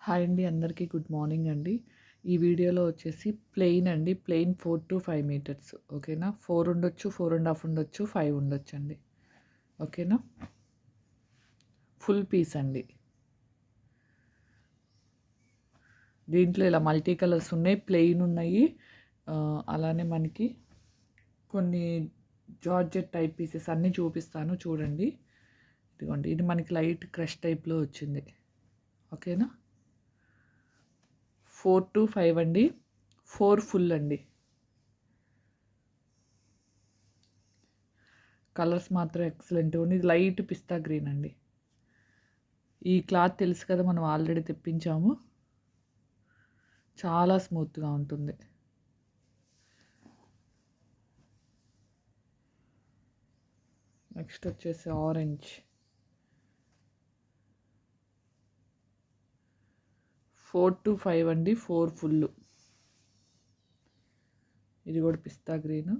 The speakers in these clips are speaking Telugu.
హాయ్ అండి, అందరికీ గుడ్ మార్నింగ్ అండి. ఈ వీడియోలో వచ్చేసి ప్లెయిన్ అండి. Plain 4 to 5 metres. ఓకేనా? 4 ఉండొచ్చు, 4.5 ఉండొచ్చు, 5 ఉండొచ్చు అండి. ఓకేనా? ఫుల్ పీస్ అండి. దీంట్లో ఇలా మల్టీ కలర్స్ ఉన్నాయి, ప్లెయిన్ ఉన్నాయి. అలానే మనకి కొన్ని జార్జెట్ టైప్ పీసెస్ అన్నీ చూపిస్తాను చూడండి. ఇదిగోండి, ఇది మనకి లైట్ క్రష్ టైప్లో వచ్చింది. ఓకేనా? 4 to 5 అండి. 4 ఫుల్ అండి. కలర్స్ మాత్రం ఎక్సలెంట్ ఉంది. ఇది లైట్ పిస్తా గ్రీన్ అండి. ఈ క్లాత్ తెలుసు కదా, మనం ఆల్రెడీ తెప్పించాము. చాలా స్మూత్గా ఉంటుంది. నెక్స్ట్ వచ్చేసి ఆరెంజ్. 4 to 5 అండి. 4 ఫుల్. ఇది కూడా పిస్తా గ్రీన్.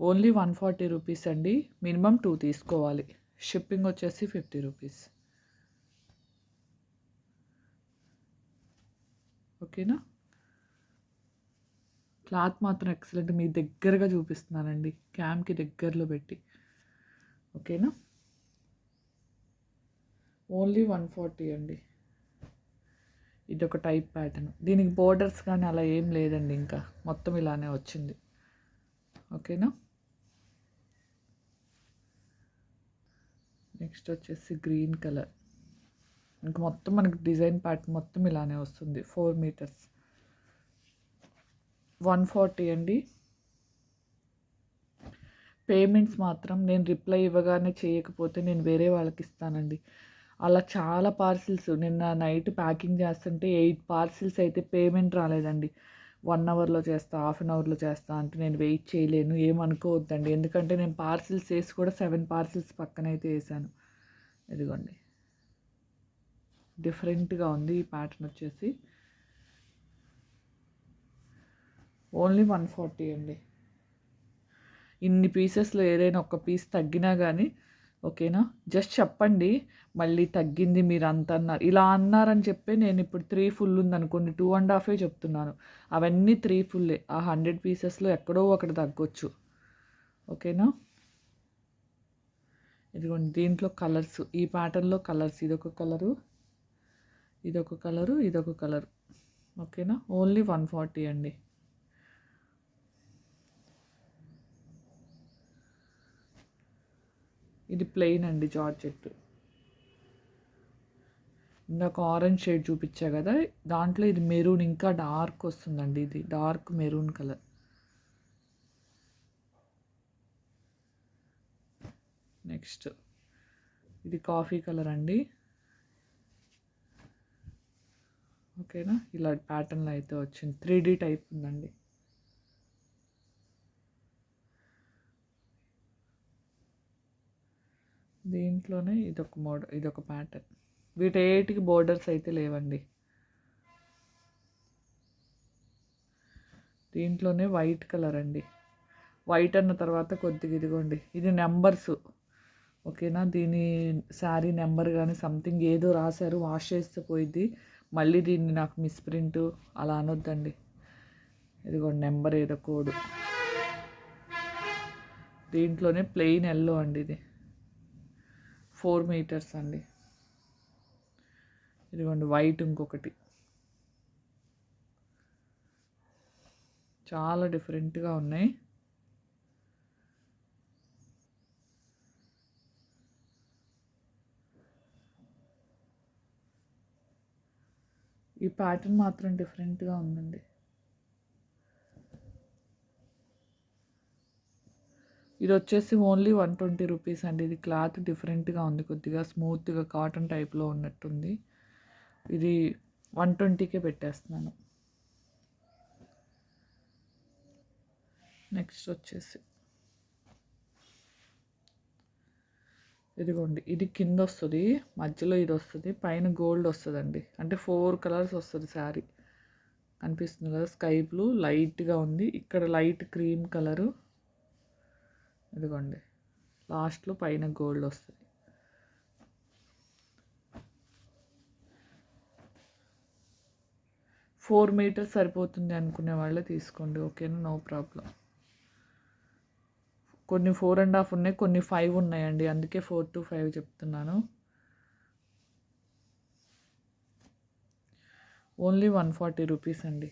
ఓన్లీ 140 రూపీస్ అండి. మినిమం 2 తీసుకోవాలి. షిప్పింగ్ వచ్చేసి 50 రూపీస్. ఓకేనా? క్లాత్ మాత్రం ఎక్సలెంట్. మీ దగ్గరగా చూపిస్తున్నానండి, క్యామ్కి దగ్గరలో పెట్టి. ఓకేనా? ఓన్లీ 140 అండి. ఇదొక టైప్ ప్యాటర్న్. దీనికి బోర్డర్స్ కానీ అలా ఏం లేదండి, ఇంకా మొత్తం ఇలానే వచ్చింది. ఓకేనా? నెక్స్ట్ వచ్చేసి గ్రీన్ కలర్. ఇంకా మొత్తం మనకి డిజైన్ ప్యాటర్న్ మొత్తం ఇలానే వస్తుంది. 4 మీటర్స్. 140 అండి. పేమెంట్స్ మాత్రం నేను రిప్లై ఇవ్వగానే చేయకపోతే నేను వేరే వాళ్ళకి ఇస్తానండి. అలా చాలా పార్సిల్స్ నిన్న నైట్ ప్యాకింగ్ చేస్తుంటే 8 పార్సిల్స్ అయితే పేమెంట్ రాలేదండి. 1 అవర్లో చేస్తా, హాఫ్ అన్ అవర్లో చేస్తా అంటే నేను వెయిట్ చేయలేను. ఏమనుకోవద్దండి, ఎందుకంటే నేను పార్సిల్స్ వేసి కూడా 7 పార్సిల్స్ పక్కనైతే వేసాను. ఇదిగోండి, డిఫరెంట్గా ఉంది ఈ ప్యాటర్న్ వచ్చేసి. ఓన్లీ 140 అండి. ఇన్ని పీసెస్లో ఏదైనా ఒక పీస్ తగ్గినా కానీ ఓకేనా, జస్ట్ చెప్పండి. మళ్ళీ తగ్గింది మీరు అంత అన్నారు, ఇలా అన్నారని చెప్పి నేను ఇప్పుడు 3 ఫుల్ ఉందనుకోండి, 2.5 చెప్తున్నాను. అవన్నీ 3 ఫుల్లే. ఆ 100 పీసెస్లో ఎక్కడో ఒకటి తగ్గొచ్చు. ఓకేనా? ఇదిగోండి, దీంట్లో కలర్స్, ఈ ప్యాటర్న్లో కలర్స్. ఇదొక కలరు, ఇదొక కలరు, ఇదొక కలరు. ఓకేనా? ఓన్లీ 140 అండి. ఇది ప్లెయిన్ అండి, జార్జెట్. ఇందాక ఆరెంజ్ షేడ్ చూపించా కదా, దాంట్లో ఇది మెరూన్, ఇంకా డార్క్ వస్తుందండి. ఇది డార్క్ మెరూన్ కలర్. నెక్స్ట్ ఇది కాఫీ కలర్ అండి. ఓకేనా? ఇలా ప్యాటర్న్లో అయితే వచ్చింది. 3D టైప్ ఉందండి. దీంట్లోనే ఇదొక మోడల్, ఇదొక ప్యాటర్న్. వీటేటికి బోర్డర్స్ అయితే లేవండి. దీంట్లోనే వైట్ కలర్ అండి. వైట్ అన్న తర్వాత కొద్దిగా ఇదిగోండి, ఇది నెంబర్స్. ఓకేనా? దీని శారీ నెంబర్ కానీ సంథింగ్ ఏదో రాశారు, వాష్ చేస్తే పోయిద్ది. మళ్ళీ దీన్ని నాకు మిస్ప్రింట్ అలా అనొద్దండి. ఇదిగోండి, నెంబర్ ఏదో కోడ్. దీంట్లోనే ప్లెయిన్ ఎల్లో అండి. ఇది 4 మీటర్స్ అండి. ఇదిగోండి, వైట్ ఇంకొకటి. చాలా డిఫరెంట్గా ఉన్నాయి. ఈ ప్యాటర్న్ మాత్రం డిఫరెంట్గా ఉందండి. ఇది వచ్చేసి ఓన్లీ 120 రూపీస్ అండి. ఇది క్లాత్ డిఫరెంట్గా ఉంది, కొద్దిగా స్మూత్గా కాటన్ టైప్లో ఉన్నట్టుంది. ఇది 120కే పెట్టేస్తున్నాను. నెక్స్ట్ వచ్చేసి ఇదిగోండి, ఇది కింద వస్తుంది, మధ్యలో ఇది వస్తుంది, పైన గోల్డ్ వస్తుందండి. అంటే 4 కలర్స్ వస్తుంది శారీ. కనిపిస్తుంది కదా, స్కై బ్లూ లైట్గా ఉంది, ఇక్కడ లైట్ క్రీమ్ కలరు. ఇదిగోండి, లాస్ట్లో పైన గోల్డ్ వస్తుంది. 4 మీటర్స్ సరిపోతుంది అనుకునే వాళ్ళే తీసుకోండి. ఓకేనా, నో ప్రాబ్లం. కొన్ని 4.5 ఉన్నాయి, కొన్ని 5 ఉన్నాయండి, అందుకే 4 to 5 చెప్తున్నాను. ఓన్లీ 140 రూపీస్ అండి.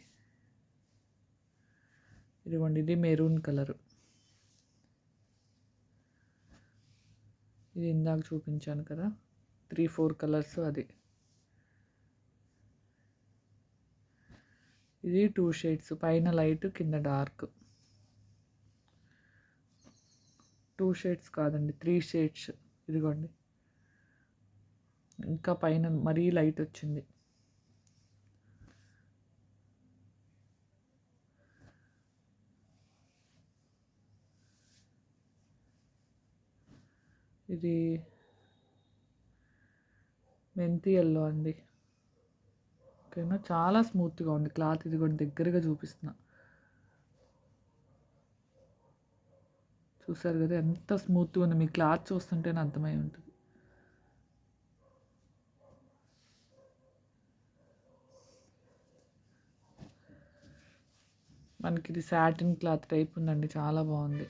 ఇదిగోండి, ఇది మెరూన్ కలరు. ఇది ఇందాక చూపించాను కదా, 3-4 కలర్స్ అది. ఇది 2 షేడ్స్, పైన లైట్ కింద డార్క్. 2 షేడ్స్ కాదండి, 3 షేడ్స్. ఇదిగోండి, ఇంకా పైన మరీ లైట్ వచ్చింది. ఇది మెంతి ఎల్లో అండి. ఓకేనా, చాలా స్మూత్గా ఉంది క్లాత్. ఇది కూడా దగ్గరగా చూపిస్తున్నా, చూసారు కదా ఎంత స్మూత్గా ఉంది. మీ క్లాత్ చూస్తుంటేనే అర్థమై ఉంటుంది. మనకి ఇది సాటిన్ క్లాత్ టైప్ ఉందండి, చాలా బాగుంది.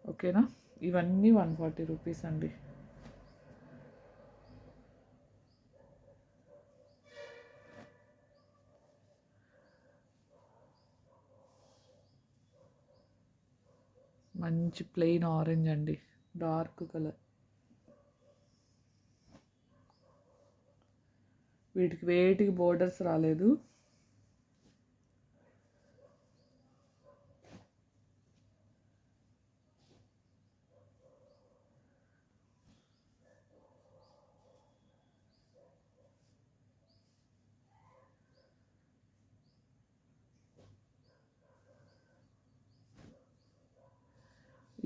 ఓకేనా, ఇవన్నీ 140 రూపీస్ అండి. మంచి ప్లెయిన్ ఆరెంజ్ అండి, డార్క్ కలర్. వీటికి వేటికి బోర్డర్స్ రాలేదు.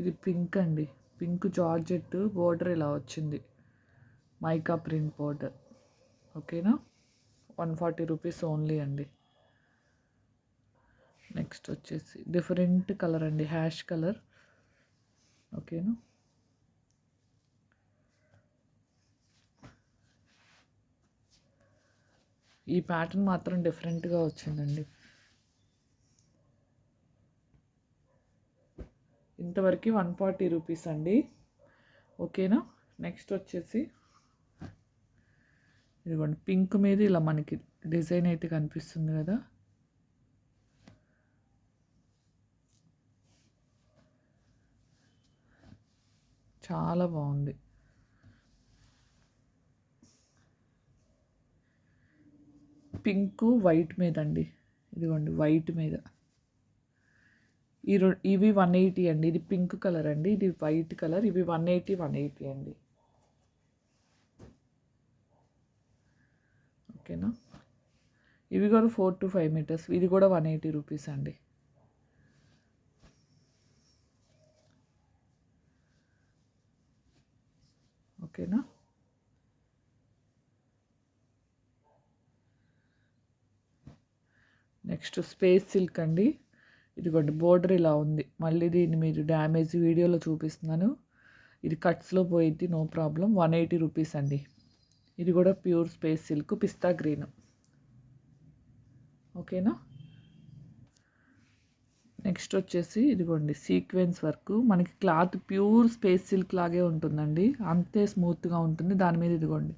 ఇది పింక్ అండి, పింక్ జార్జెట్ బోర్డర్ ఇలా వచ్చింది, మైకా ప్రింట్ బోర్డర్. ఓకేనా, 140 రూపీస్ ఓన్లీ అండి. నెక్స్ట్ వచ్చేసి డిఫరెంట్ కలర్ అండి, హ్యాష్ కలర్. ఓకేనా, ఈ ప్యాటర్న్ మాత్రం డిఫరెంట్గా వచ్చిందండి. ఇంతవరకు 140 రూపీస్ అండి. ఓకేనా, నెక్స్ట్ వచ్చేసి ఇదిగోండి, పింక్ మీద ఇలా మనకి డిజైన్ అయితే కనిపిస్తుంది కదా, చాలా బాగుంది. పింక్ వైట్ మీద అండి, ఇదిగోండి వైట్ మీద. ఇవి 180 అండి. ఇది పింక్ కలర్ అండి, ఇది వైట్ కలర్. ఇవి 180 అండి. ఓకేనా, ఇవి కూడా 4 to 5 మీటర్స్. ఇది కూడా 180 రూపీస్ అండి. ఓకేనా, నెక్స్ట్ స్పేస్ సిల్క్ అండి. ఇదిగోండి బోర్డర్ ఇలా ఉంది. మళ్ళీ దీన్ని మీరు డ్యామేజ్ వీడియోలో చూపిస్తున్నాను. ఇది కట్స్లో పోయిద్ది, నో ప్రాబ్లం. 180 రూపీస్ అండి. ఇది కూడా ప్యూర్ స్పేస్ సిల్క్, పిస్తా గ్రీన్. ఓకేనా, నెక్స్ట్ వచ్చేసి ఇదిగోండి సీక్వెన్స్ వర్క్. మనకి క్లాత్ ప్యూర్ స్పేస్ సిల్క్ లాగే ఉంటుందండి, అంతే స్మూత్గా ఉంటుంది. దాని మీద ఇదిగోండి,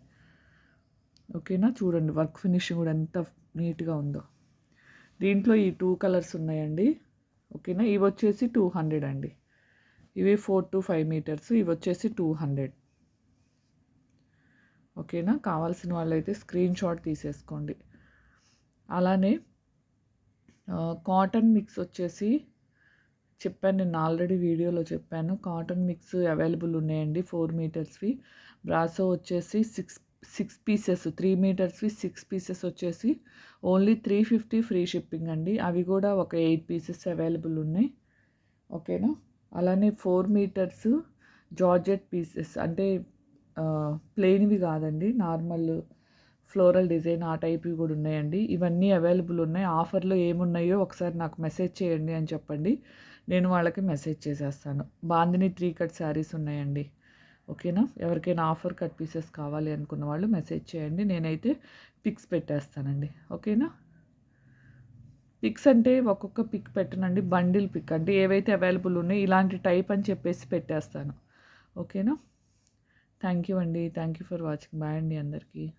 ఓకేనా, చూడండి వర్క్ ఫినిషింగ్ కూడా ఎంత నీట్గా ఉందో. దీంట్లో ఈ 2 కలర్స్ ఉన్నాయండి. ఓకేనా, ఇవి వచ్చేసి 200 అండి. ఇవి 4 to 5 మీటర్స్. ఇవి వచ్చేసి 200. ఓకేనా, కావాల్సిన వాళ్ళైతే స్క్రీన్ షాట్ తీసేసుకోండి. అలానే కాటన్ మిక్స్ వచ్చేసి చెప్పాను, నేను ఆల్రెడీ వీడియోలో చెప్పాను. కాటన్ మిక్స్ అవైలబుల్ ఉన్నాయండి, 4 మీటర్స్వి. బ్రాసో వచ్చేసి 6 పీసెస్, 3 మీటర్స్వి 6 పీసెస్ వచ్చేసి ఓన్లీ 350 ఫ్రీ షిప్పింగ్ అండి. అవి కూడా ఒక 8 పీసెస్ అవైలబుల్ ఉన్నాయి. ఓకేనా, అలానే 4 మీటర్స్ జార్జెట్ పీసెస్, అంటే ప్లెయిన్వి కాదండి, నార్మల్ ఫ్లోరల్ డిజైన్ ఆ టైప్వి కూడా ఉన్నాయండి. ఇవన్నీ అవైలబుల్ ఉన్నాయి. ఆఫర్లో ఏమున్నాయో ఒకసారి నాకు మెసేజ్ చేయండి అని చెప్పండి, నేను వాళ్ళకి మెసేజ్ చేసేస్తాను. బాందిని 3 కట్ శారీస్ ఉన్నాయండి. ఓకేనా? ఎవరికైనా ఆఫర్ కట్ పీసెస్ కావాలి అనుకున్న వాళ్ళు మెసేజ్ చేయండి. నేనైతే పిక్స్ పెట్టేస్తానండి. ఓకేనా? పిక్స్ అంటే ఒక్కొక్క పిక్ పెట్టనండి. బండిల్ పిక్ అంటే ఏవైతే అవైలబుల్ ఉన్నాయో ఇలాంటి టైప్ అని చెప్పేసి పెట్టేస్తాను. ఓకేనా? థ్యాంక్ యూ అండి. Thank you for watching. Bye అండి అందరికీ.